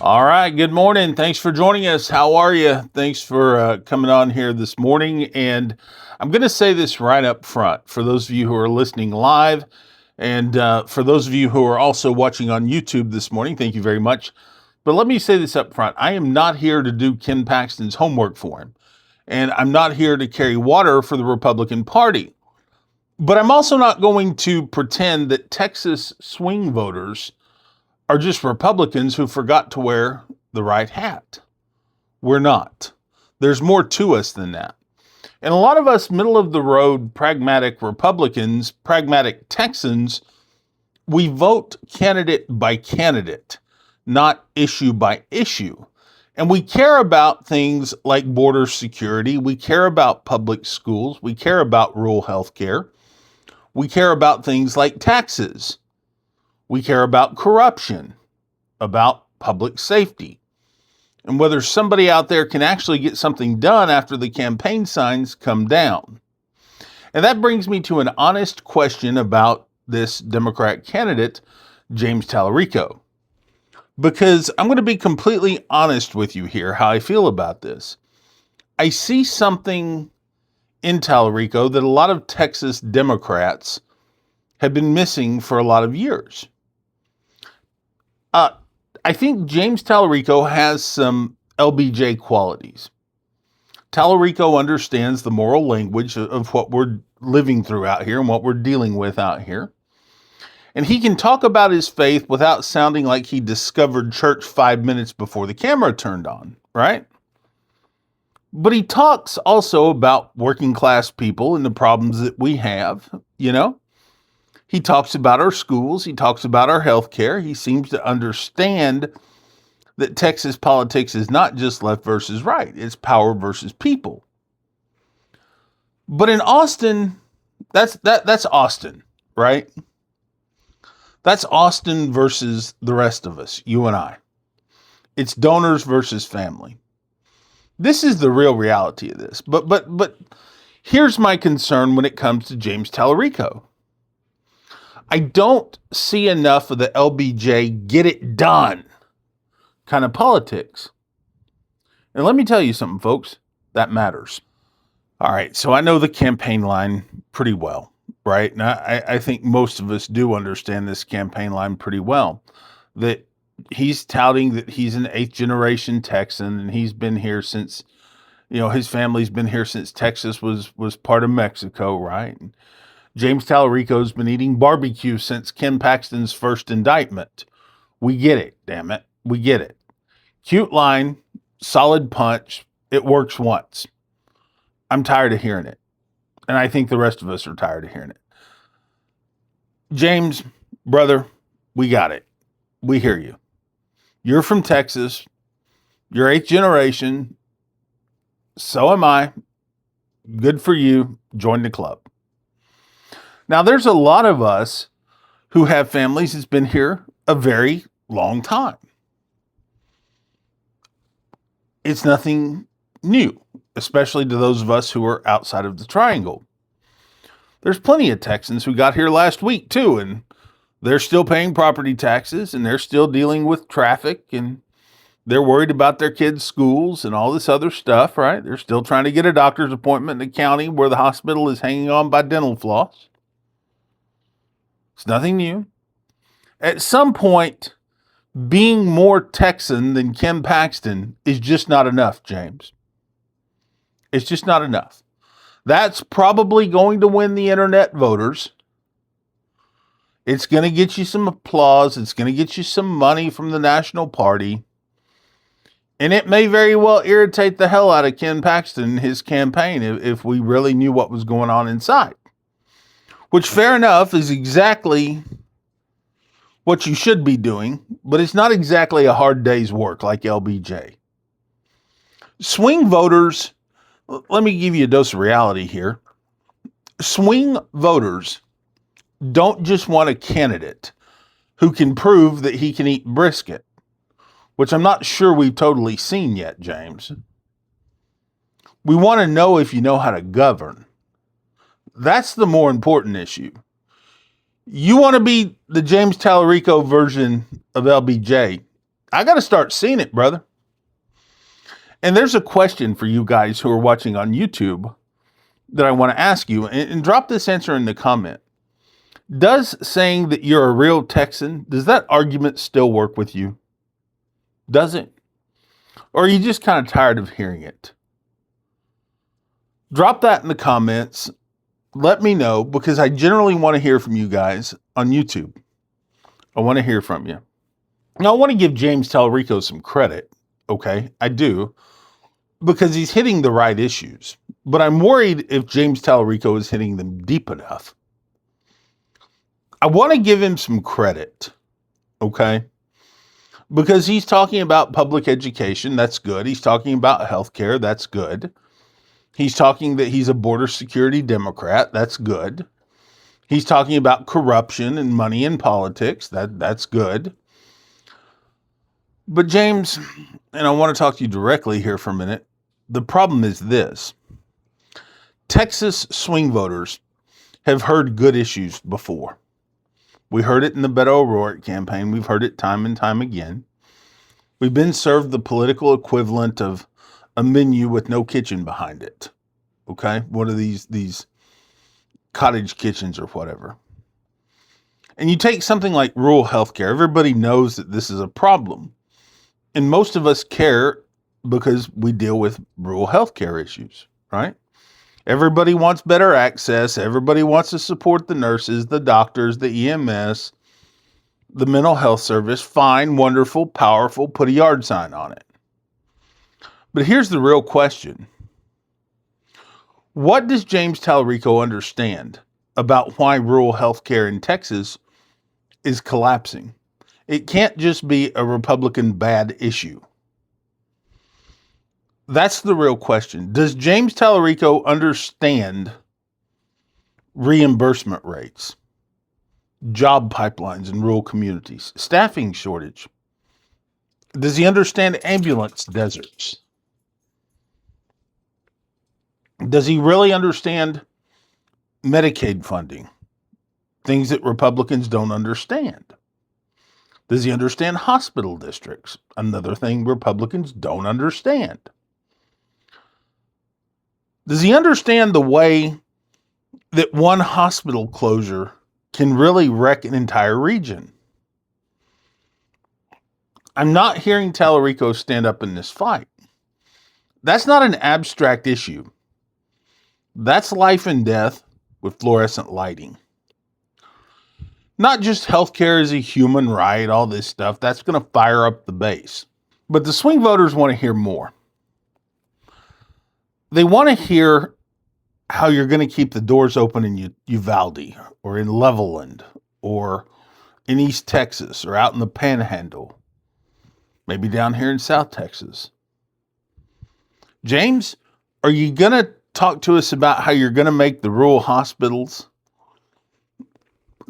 All right. Good morning. Thanks for joining us. How are you? Thanks for coming on here this morning. And I'm going to say this right up front for those of you who are listening live and for those of you who are also watching on YouTube this morning. Thank you very much. But let me say this up front. I am not here to do Ken Paxton's homework for him. And I'm not here to carry water for the Republican Party. But I'm also not going to pretend that Texas swing voters are just Republicans who forgot to wear the right hat. We're not. There's more to us than that. And a lot of us middle of the road, pragmatic Republicans, pragmatic Texans, we vote candidate by candidate, not issue by issue. And we care about things like border security. We care about public schools. We care about rural health care. We care about things like taxes. We care about corruption, about public safety, and whether somebody out there can actually get something done after the campaign signs come down. And that brings me to an honest question about this Democrat candidate, James Talarico. Because I'm going to be completely honest with you here, how I feel about this. I see something in Talarico that a lot of Texas Democrats have been missing for a lot of years. I think James Talarico has some LBJ qualities. Talarico understands the moral language of what we're living through out here and what we're dealing with out here. And he can talk about his faith without sounding like he discovered church 5 minutes before the camera turned on, right? But he talks also about working class people and the problems that we have, you know? He talks about our schools. He talks about our health care. He seems to understand that Texas politics is not just left versus right. It's power versus people. But in Austin, that's Austin, right? That's Austin versus the rest of us, you and I. It's donors versus family. This is the real reality of this. But here's my concern when it comes to James Talarico. I don't see enough of the LBJ get it done kind of politics. And let me tell you something, folks, that matters. All right, so I know the campaign line pretty well, right? And I think most of us do understand this campaign line pretty well. That he's touting that he's an 8th generation Texan and he's been here since, his family's been here since Texas was part of Mexico, right? And James Talarico's been eating barbecue since Ken Paxton's first indictment. We get it, damn it. We get it. Cute line, solid punch. It works once. I'm tired of hearing it. And I think the rest of us are tired of hearing it. James, brother, we got it. We hear you. You're from Texas. You're 8th generation. So am I. Good for you. Join the club. Now, there's a lot of us who have families that's been here a very long time. It's nothing new, especially to those of us who are outside of the triangle. There's plenty of Texans who got here last week, too, and they're still paying property taxes, and they're still dealing with traffic, and they're worried about their kids' schools and all this other stuff, right? They're still trying to get a doctor's appointment in the county where the hospital is hanging on by dental floss. It's nothing new. At some point, being more Texan than Ken Paxton is just not enough, James. It's just not enough. That's probably going to win the internet voters. It's going to get you some applause. It's going to get you some money from the National Party. And it may very well irritate the hell out of Ken Paxton and his campaign if we really knew what was going on inside. Which, fair enough, is exactly what you should be doing, but it's not exactly a hard day's work like LBJ. Swing voters, let me give you a dose of reality here. Swing voters don't just want a candidate who can prove that he can eat brisket, which I'm not sure we've totally seen yet, James. We want to know if you know how to govern. That's the more important issue. You want to be the James Talarico version of LBJ. I got to start seeing it, brother. And there's a question for you guys who are watching on YouTube that I want to ask you, and drop this answer in the comment. Does saying that you're a real Texan, does that argument still work with you? Does it? Or are you just kind of tired of hearing it? Drop that in the comments. Let me know, because I generally want to hear from you guys on YouTube. I want to hear from you. Now, I want to give James Talarico some credit, okay? I do, because he's hitting the right issues. But I'm worried if James Talarico is hitting them deep enough. I want to give him some credit, okay? Because he's talking about public education, that's good. He's talking about healthcare, that's good. He's talking that he's a border security Democrat, that's good. He's talking about corruption and money in politics, that's good. But James, and I want to talk to you directly here for a minute, the problem is this. Texas swing voters have heard good issues before. We heard it in the Beto O'Rourke campaign. We've heard it time and time again. We've been served the political equivalent of a menu with no kitchen behind it. Okay? One of these cottage kitchens or whatever. And you take something like rural healthcare. Everybody knows that this is a problem. And most of us care because we deal with rural healthcare issues, right? Everybody wants better access. Everybody wants to support the nurses, the doctors, the EMS, the mental health service. Fine, wonderful, powerful, put a yard sign on it. But here's the real question. What does James Talarico understand about why rural healthcare in Texas is collapsing? It can't just be a Republican bad issue. That's the real question. Does James Talarico understand reimbursement rates, job pipelines in rural communities, staffing shortage? Does he understand ambulance deserts? Does he really understand Medicaid funding? Things that Republicans don't understand. Does he understand hospital districts? Another thing Republicans don't understand. Does he understand the way that one hospital closure can really wreck an entire region? I'm not hearing Talarico stand up in this fight. That's not an abstract issue. That's life and death with fluorescent lighting. Not just healthcare is a human right, all this stuff. That's going to fire up the base. But the swing voters want to hear more. They want to hear how you're going to keep the doors open in Uvalde or in Levelland or in East Texas or out in the Panhandle, maybe down here in South Texas. James, are you going to talk to us about how you're going to make the rural hospitals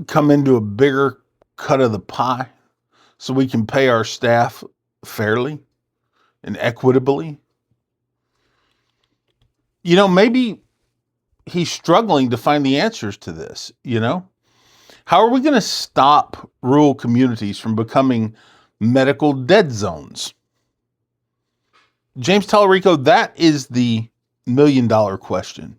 come into a bigger cut of the pie so we can pay our staff fairly and equitably? You know, maybe he's struggling to find the answers to this, you know? How are we going to stop rural communities from becoming medical dead zones? James Talarico, that is the $1 million question.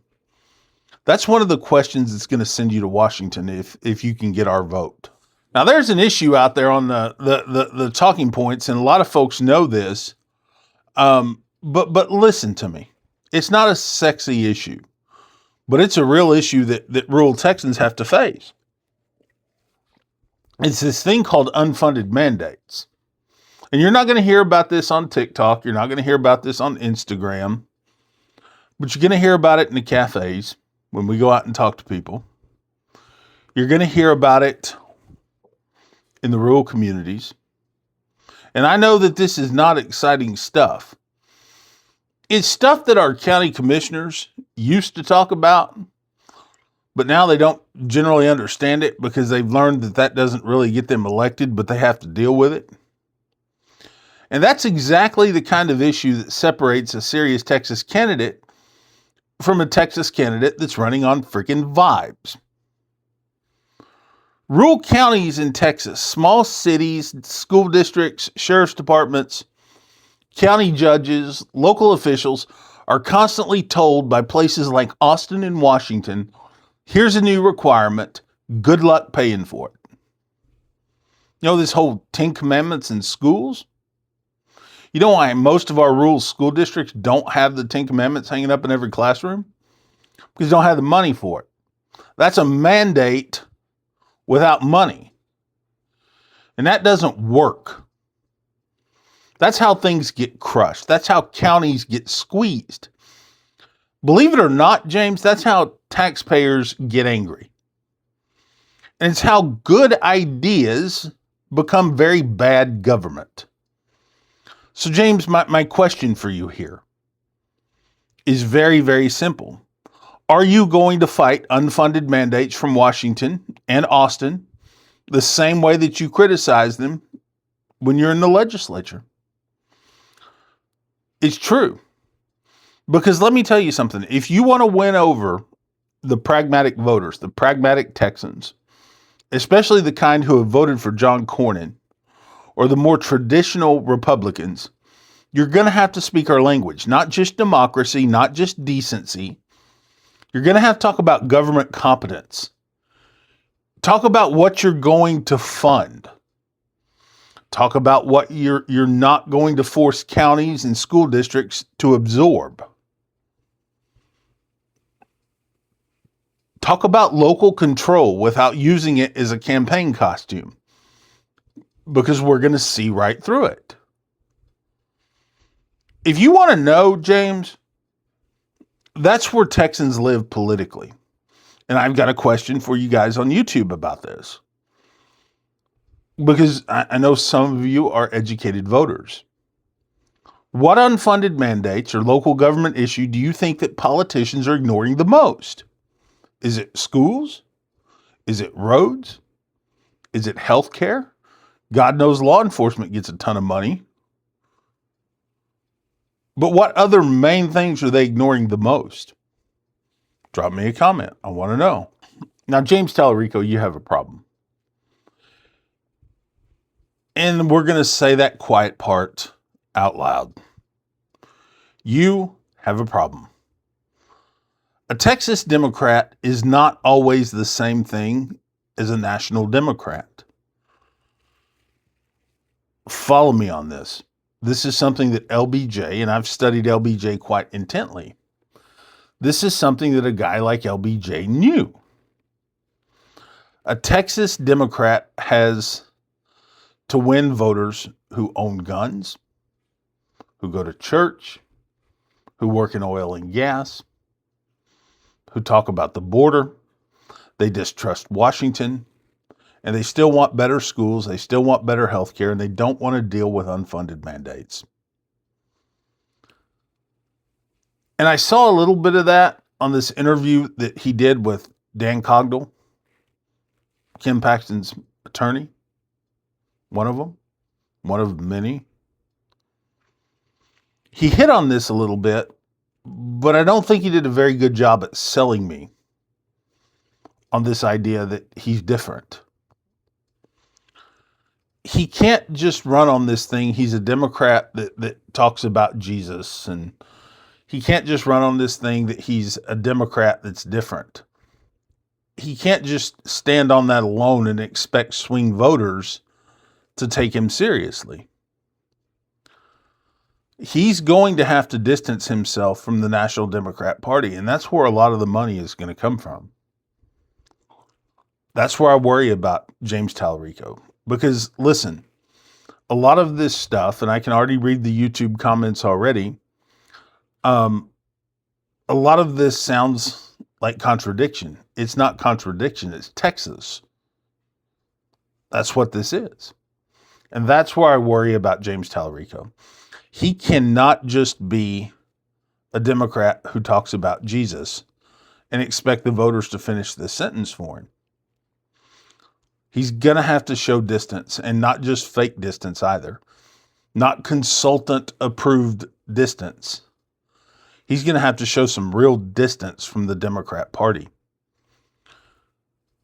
That's one of the questions that's going to send you to Washington if you can get our vote. Now, there's an issue out there on the talking points, and a lot of folks know this. But listen to me. It's not a sexy issue, but it's a real issue that rural Texans have to face. It's this thing called unfunded mandates. And you're not going to hear about this on TikTok. You're not going to hear about this on Instagram. But you're going to hear about it in the cafes when we go out and talk to people. You're going to hear about it in the rural communities. And I know that this is not exciting stuff. It's stuff that our county commissioners used to talk about, but now they don't generally understand it because they've learned that doesn't really get them elected, but they have to deal with it. And that's exactly the kind of issue that separates a serious Texas candidate from a Texas candidate that's running on freaking vibes. Rural counties in Texas, small cities, school districts, sheriff's departments, county judges, local officials are constantly told by places like Austin and Washington, here's a new requirement, good luck paying for it. You know, this whole 10 Commandments in schools? You know why most of our rural school districts don't have the 10 Commandments hanging up in every classroom? Because they don't have the money for it. That's a mandate without money. And that doesn't work. That's how things get crushed. That's how counties get squeezed. Believe it or not, James, that's how taxpayers get angry. And it's how good ideas become very bad government. So, James, my question for you here is very, very simple. Are you going to fight unfunded mandates from Washington and Austin the same way that you criticize them when you're in the legislature? It's true. Because let me tell you something. If you want to win over the pragmatic voters, the pragmatic Texans, especially the kind who have voted for John Cornyn, or the more traditional Republicans, you're going to have to speak our language, not just democracy, not just decency. You're going to have to talk about government competence. Talk about what you're going to fund. Talk about what you're not going to force counties and school districts to absorb. Talk about local control without using it as a campaign costume, because we're going to see right through it. If you want to know, James, that's where Texans live politically. And I've got a question for you guys on YouTube about this, because I know some of you are educated voters. What unfunded mandates or local government issue do you think that politicians are ignoring the most? Is it schools? Is it roads? Is it healthcare? God knows law enforcement gets a ton of money. But what other main things are they ignoring the most? Drop me a comment. I want to know. Now, James Talarico, you have a problem. And we're going to say that quiet part out loud. You have a problem. A Texas Democrat is not always the same thing as a national Democrat. Follow me on this. This is something that LBJ, and I've studied LBJ quite intently. This is something that a guy like LBJ knew. A Texas Democrat has to win voters who own guns, who go to church, who work in oil and gas, who talk about the border. They distrust Washington, and they still want better schools. They still want better health care, and they don't want to deal with unfunded mandates. And I saw a little bit of that on this interview that he did with Dan Cogdell, Kim Paxton's attorney, one of many. He hit on this a little bit, but I don't think he did a very good job at selling me on this idea that he's different. He can't just run on this thing. He's a Democrat that talks about Jesus, and he can't just run on this thing that he's a Democrat that's different. He can't just stand on that alone and expect swing voters to take him seriously. He's going to have to distance himself from the National Democrat Party, and that's where a lot of the money is going to come from. That's where I worry about James Talarico. Because, listen, a lot of this stuff, and I can already read the YouTube comments already, a lot of this sounds like contradiction. It's not contradiction, it's Texas. That's what this is. And that's where I worry about James Talarico. He cannot just be a Democrat who talks about Jesus and expect the voters to finish this sentence for him. He's going to have to show distance, and not just fake distance either. Not consultant approved distance. He's going to have to show some real distance from the Democrat Party.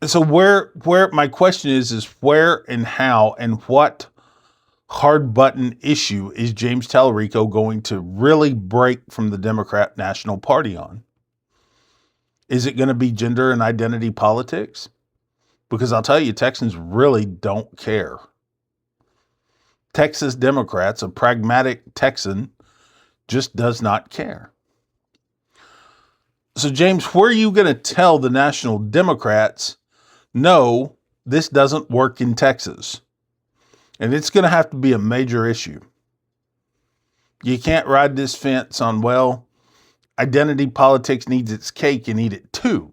So where my question is where and how and what hard button issue is James Talarico going to really break from the Democrat National Party on? Is it going to be gender and identity politics? Because I'll tell you, Texans really don't care. Texas Democrats, a pragmatic Texan, just does not care. So, James, where are you going to tell the national Democrats, no, this doesn't work in Texas? And it's going to have to be a major issue. You can't ride this fence on, well, identity politics needs its cake and eat it too.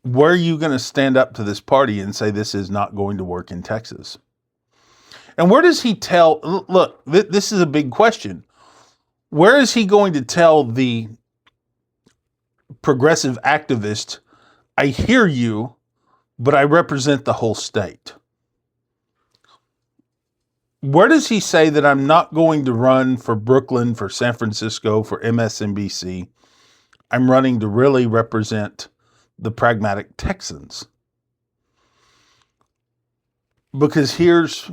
Where are you going to stand up to this party and say this is not going to work in Texas? And where does he tell, look, this is a big question. Where is he going to tell the progressive activist, I hear you, but I represent the whole state? Where does he say that I'm not going to run for Brooklyn, for San Francisco, for MSNBC? I'm running to really represent the pragmatic Texans. Because here's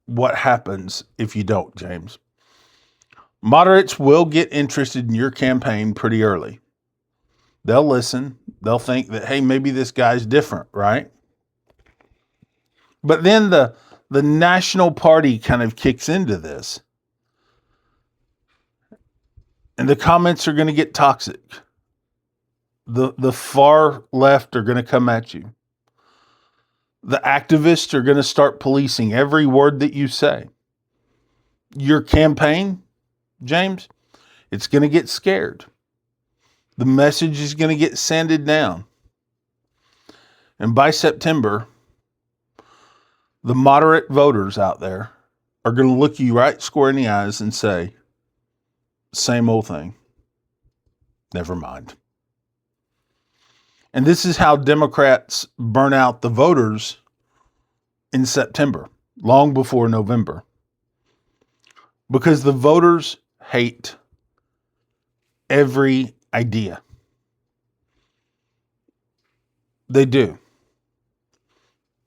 what happens if you don't, James. Moderates will get interested in your campaign pretty early. They'll listen. They'll think that, hey, maybe this guy's different, right? But then the national party kind of kicks into this. And the comments are going to get toxic. The far left are going to come at you. The activists are going to start policing every word that you say. Your campaign, James, it's going to get scared. The message is going to get sanded down. And by September, the moderate voters out there are going to look you right square in the eyes and say, same old thing. Never mind. And this is how Democrats burn out the voters in September, long before November. Because the voters hate every idea. They do.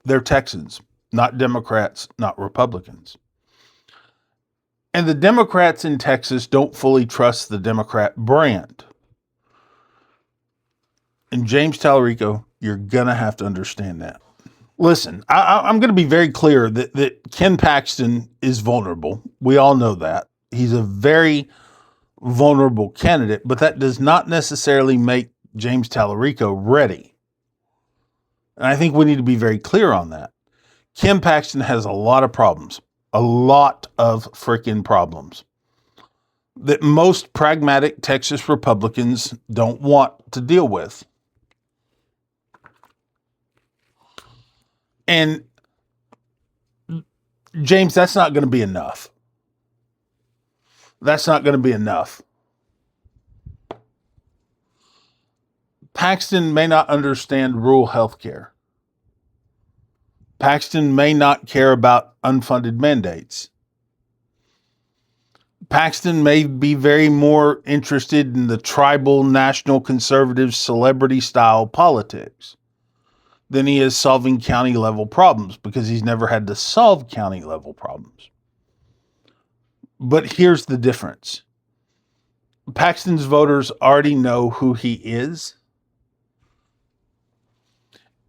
They're Texans, not Democrats, not Republicans. And the Democrats in Texas don't fully trust the Democrat brand. And James Talarico, you're going to have to understand that. Listen, I'm going to be very clear that Ken Paxton is vulnerable. We all know that. He's a very vulnerable candidate, but that does not necessarily make James Talarico ready. And I think we need to be very clear on that. Ken Paxton has a lot of problems, a lot of freaking problems that most pragmatic Texas Republicans don't want to deal with. And James, that's not going to be enough. That's not going to be enough. Paxton may not understand rural health care. Paxton may not care about unfunded mandates. Paxton may be very more interested in the tribal, national conservative, celebrity-style politics than he is solving county-level problems, because he's never had to solve county-level problems. But here's the difference. Paxton's voters already know who he is.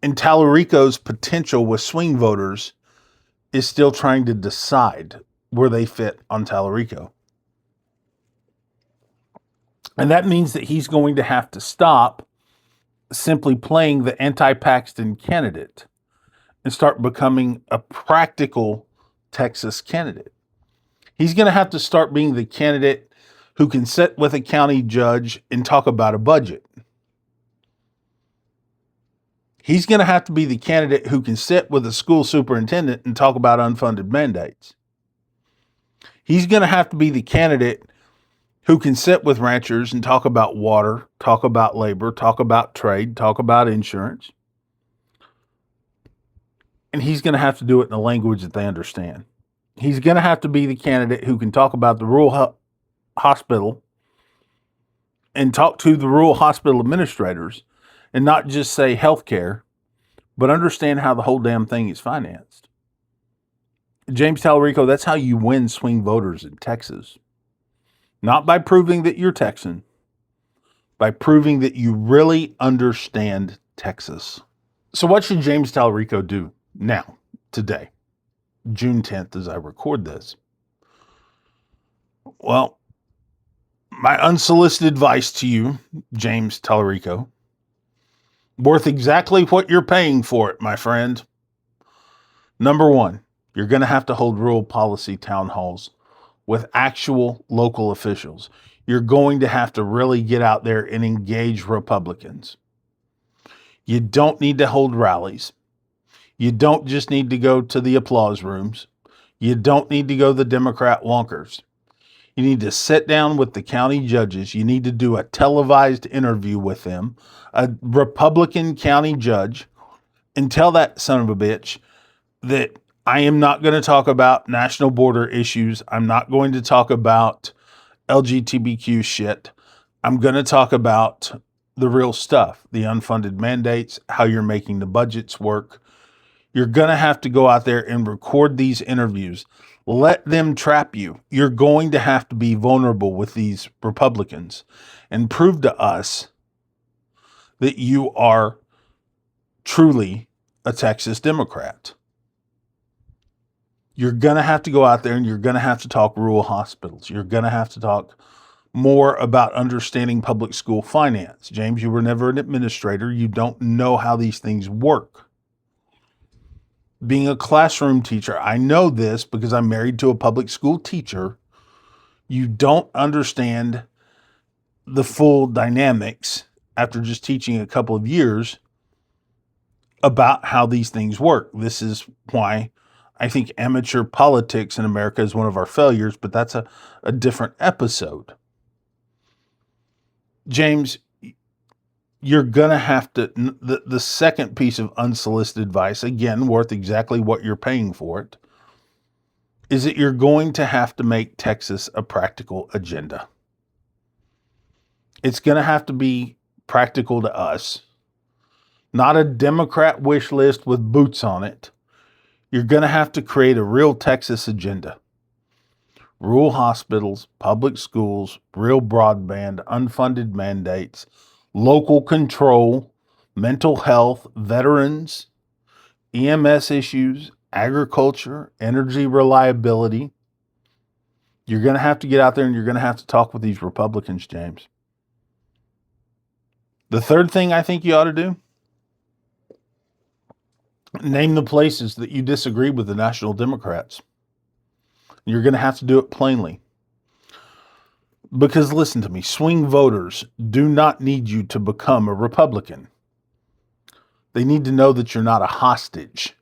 And Talarico's potential with swing voters is still trying to decide where they fit on Talarico. And that means that he's going to have to stop simply playing the anti-Paxton candidate and start becoming a practical Texas candidate. He's going to have to start being the candidate who can sit with a county judge and talk about a budget. He's going to have to be the candidate who can sit with a school superintendent and talk about unfunded mandates. He's going to have to be the candidate who can sit with ranchers and talk about water, talk about labor, talk about trade, talk about insurance. And he's going to have to do it in a language that they understand. He's going to have to be the candidate who can talk about the rural hospital and talk to the rural hospital administrators and not just say healthcare, but understand how the whole damn thing is financed. James Talarico, that's how you win swing voters in Texas. Not by proving that you're Texan, by proving that you really understand Texas. So what should James Talarico do now, today, June 10th, as I record this? Well, my unsolicited advice to you, James Talarico, worth exactly what you're paying for it, my friend. Number one, you're going to have to hold rural policy town halls with actual local officials. You're going to have to really get out there and engage Republicans. You don't need to hold rallies. You don't just need to go to the applause rooms. You don't need to go to the Democrat wonkers. You need to sit down with the county judges. You need to do a televised interview with them, a Republican county judge, and tell that son of a bitch that I am not going to talk about national border issues. I'm not going to talk about LGBTQ shit. I'm going to talk about the real stuff, the unfunded mandates, how you're making the budgets work. You're going to have to go out there and record these interviews. Let them trap you. You're going to have to be vulnerable with these Republicans and prove to us that you are truly a Texas Democrat. You're going to have to go out there and you're going to have to talk rural hospitals. You're going to have to talk more about understanding public school finance. James, you were never an administrator. You don't know how these things work. Being a classroom teacher, I know this because I'm married to a public school teacher. You don't understand the full dynamics after just teaching a couple of years about how these things work. This is why I think amateur politics in America is one of our failures, but that's a different episode. James, you're going to have to, the second piece of unsolicited advice, again, worth exactly what you're paying for it, is that you're going to have to make Texas a practical agenda. It's going to have to be practical to us, not a Democrat wish list with boots on it. You're going to have to create a real Texas agenda. Rural hospitals, public schools, real broadband, unfunded mandates, local control, mental health, veterans, EMS issues, agriculture, energy reliability. You're going to have to get out there and you're going to have to talk with these Republicans, James. The third thing I think you ought to do, name the places that you disagree with the National Democrats. You're going to have to do it plainly. Because listen to me, swing voters do not need you to become a Republican. They need to know that you're not a hostage.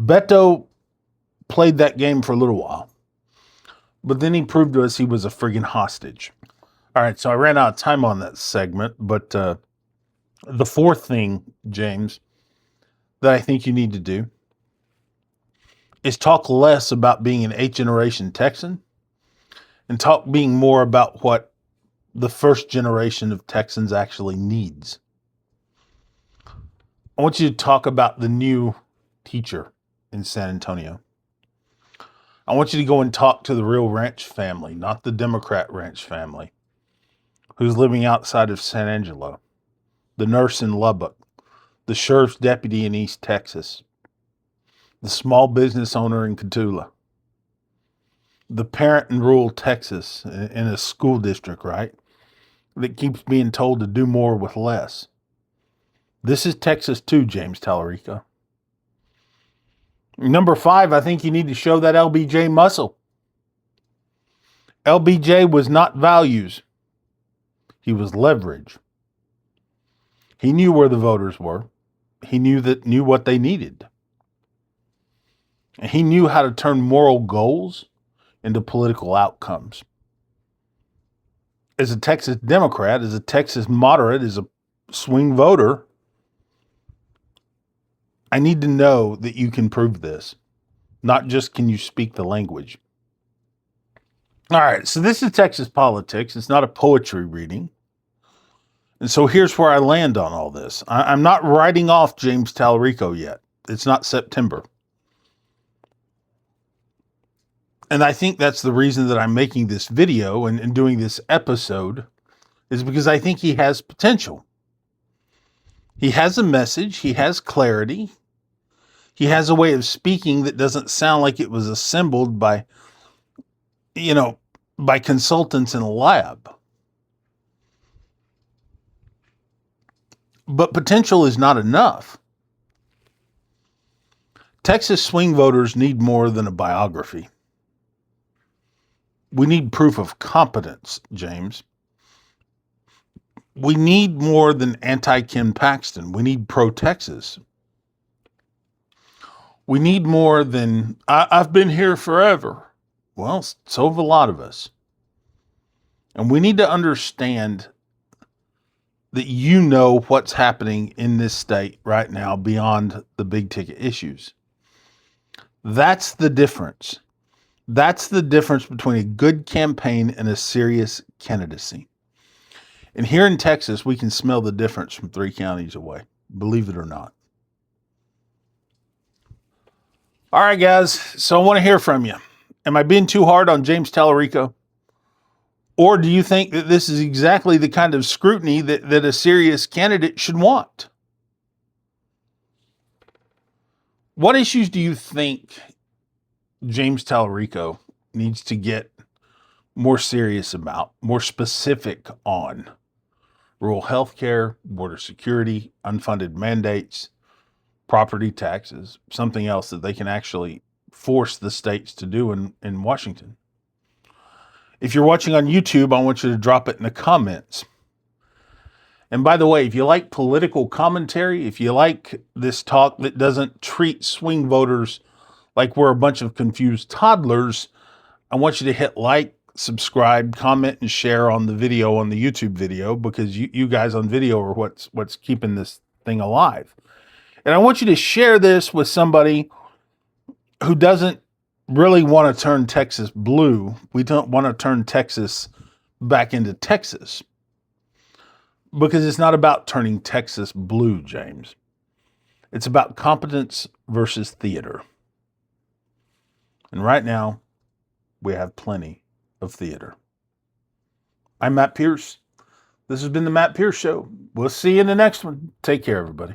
Beto played that game for a little while, but then he proved to us he was a friggin' hostage. All right, so I ran out of time on that segment, but the fourth thing, James, that I think you need to do is talk less about being an eighth-generation Texan and talk being more about what the first generation of Texans actually needs. I want you to talk about the new teacher in San Antonio. I want you to go and talk to the real ranch family, not the Democrat ranch family, who's living outside of San Angelo, the nurse in Lubbock, the sheriff's deputy in East Texas, the small business owner in Cotulla, the parent in rural Texas in a school district, right, that keeps being told to do more with less. This is Texas too, James Talarico. Number 5, I think you need to show that LBJ muscle. LBJ was not values. He was leverage. He knew where the voters were. He knew what they needed. And he knew how to turn moral goals into political outcomes. As a Texas Democrat, as a Texas moderate, as a swing voter, I need to know that you can prove this. Not just can you speak the language. All right, so this is Texas politics. It's not a poetry reading. And so here's where I land on all this. I'm not writing off James Talarico yet. It's not September. And I think that's the reason that I'm making this video and doing this episode, is because I think he has potential. He has a message. He has clarity. He has a way of speaking that doesn't sound like it was assembled by consultants in a lab. But potential is not enough. Texas swing voters need more than a biography. We need proof of competence, James. We need more than anti-Ken Paxton. We need pro-Texas. We need more than, I've been here forever. Well, so have a lot of us. And we need to understand that you know what's happening in this state right now beyond the big ticket issues. That's the difference. That's the difference between a good campaign and a serious candidacy. And here in Texas, we can smell the difference from 3 counties away, believe it or not. All right, guys. So I want to hear from you. Am I being too hard on James Talarico? Or do you think that this is exactly the kind of scrutiny that a serious candidate should want? What issues do you think James Talarico needs to get more serious about, more specific on? Rural health care, border security, unfunded mandates, property taxes, something else that they can actually force the states to do in Washington. If you're watching on YouTube, I want you to drop it in the comments. And by the way, if you like political commentary, if you like this talk that doesn't treat swing voters like we're a bunch of confused toddlers, I want you to hit like, subscribe, comment, and share on the video, on the YouTube video, because you guys on video are what's keeping this thing alive. And I want you to share this with somebody who doesn't really want to turn Texas blue. We don't want to turn Texas back into Texas, because it's not about turning Texas blue, James. It's about competence versus theater. And right now, we have plenty of theater. I'm Matt Pierce. This has been the Matt Pierce Show. We'll see you in the next one. Take care, everybody.